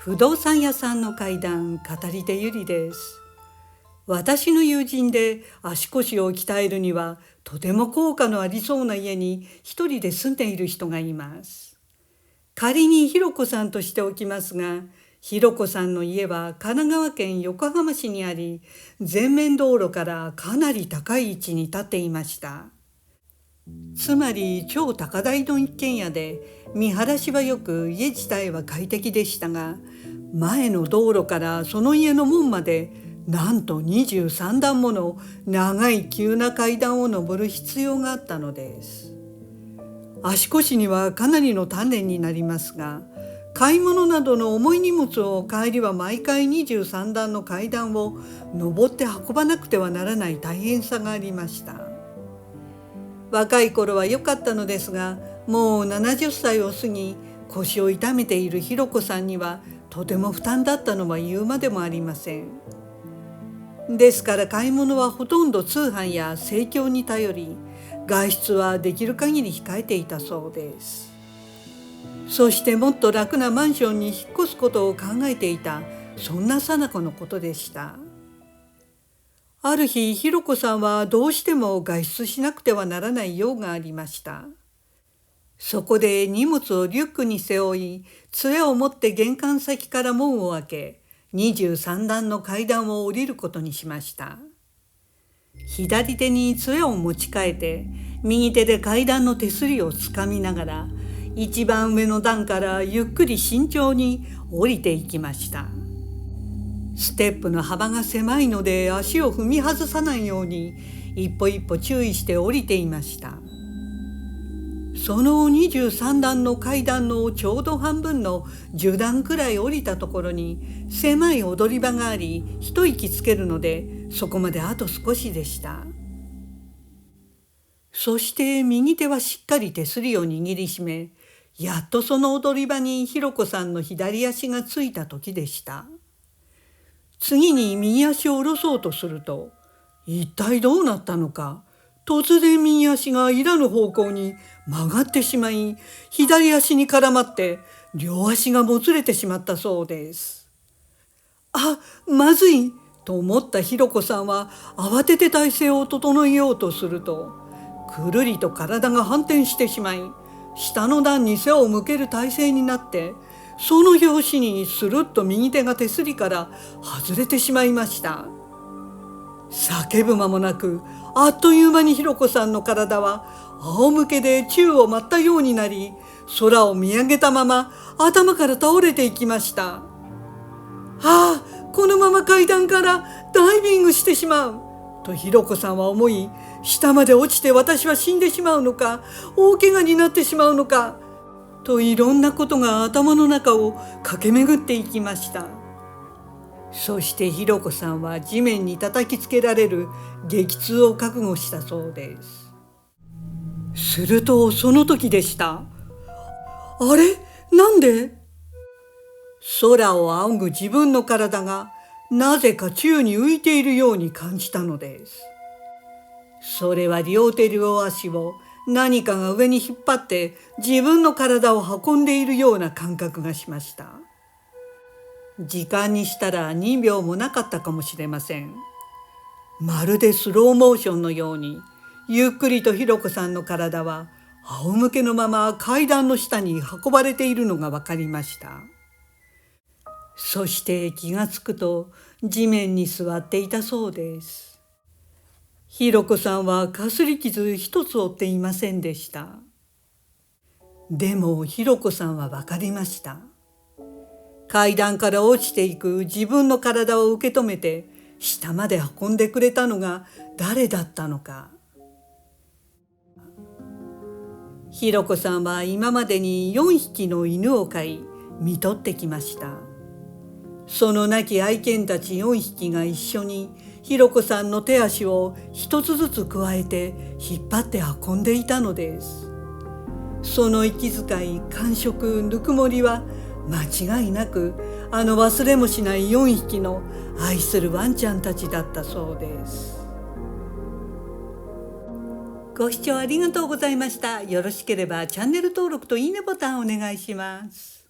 不動産屋さんの怪談、語り手ゆりです。私の友人で足腰を鍛えるにはとても効果のありそうな家に一人で住んでいる人がいます。仮にひろこさんとしておきますが、ひろこさんの家は神奈川県横浜市にあり、前面道路からかなり高い位置に立っていました。つまり超高台の一軒家で、見晴らしはよく家自体は快適でしたが、前の道路からその家の門までなんと23段もの長い急な階段を上る必要があったのです。足腰にはかなりの鍛錬になりますが、買い物などの重い荷物を帰りは毎回23段の階段を上って運ばなくてはならない大変さがありました。若い頃は良かったのですが、もう70歳を過ぎ腰を痛めているひろこさんにはとても負担だったのは言うまでもありません。ですから買い物はほとんど通販や生協に頼り、外出はできる限り控えていたそうです。そしてもっと楽なマンションに引っ越すことを考えていた、そんな最中のことでした。ある日、ひろこさんはどうしても外出しなくてはならない用がありました。そこで荷物をリュックに背負い、杖を持って玄関先から門を開け、23段の階段を降りることにしました。左手に杖を持ち替えて、右手で階段の手すりをつかみながら、一番上の段からゆっくり慎重に降りていきました。ステップの幅が狭いので足を踏み外さないように一歩一歩注意して降りていました。その23段の階段のちょうど半分の10段くらい降りたところに狭い踊り場があり、一息つけるのでそこまであと少しでした。そして右手はしっかり手すりを握りしめ、やっとその踊り場にひろこさんの左足がついた時でした。次に右足を下ろそうとすると、一体どうなったのか、突然右足がいらぬ方向に曲がってしまい、左足に絡まって両足がもつれてしまったそうです。あ、まずいと思ったひろこさんは慌てて体勢を整えようとすると、くるりと体が反転してしまい、下の段に背を向ける体勢になって、その拍子にスルッと右手が手すりから外れてしまいました。叫ぶ間もなく、あっという間にひろこさんの体は仰向けで宙を舞ったようになり、空を見上げたまま頭から倒れていきました。ああ、このまま階段からダイビングしてしまうとひろこさんは思い、下まで落ちて私は死んでしまうのか、大怪我になってしまうのかといろんなことが頭の中を駆け巡っていきました。そしてひろこさんは地面に叩きつけられる激痛を覚悟したそうです。するとその時でした。あれ、なんで？空を仰ぐ自分の体がなぜか宙に浮いているように感じたのです。それは両手両足を何かが上に引っ張って自分の体を運んでいるような感覚がしました。時間にしたら2秒もなかったかもしれません。まるでスローモーションのようにゆっくりとひろこさんの体は仰向けのまま階段の下に運ばれているのが分かりました。そして気がつくと地面に座っていたそうです。ひろこさんはかすり傷一つ負っていませんでした。でもひろこさんは分かりました。階段から落ちていく自分の体を受け止めて下まで運んでくれたのが誰だったのか。ひろこさんは今までに4匹の犬を飼い、看取ってきました。その亡き愛犬たち4匹が一緒にひろこさんの手足を一つずつ加えて引っ張って運んでいたのです。その息遣い、感触、ぬくもりは間違いなくあの忘れもしない4匹の愛するワンちゃんたちだったそうです。ご視聴ありがとうございました。よろしければチャンネル登録といいねボタンをお願いします。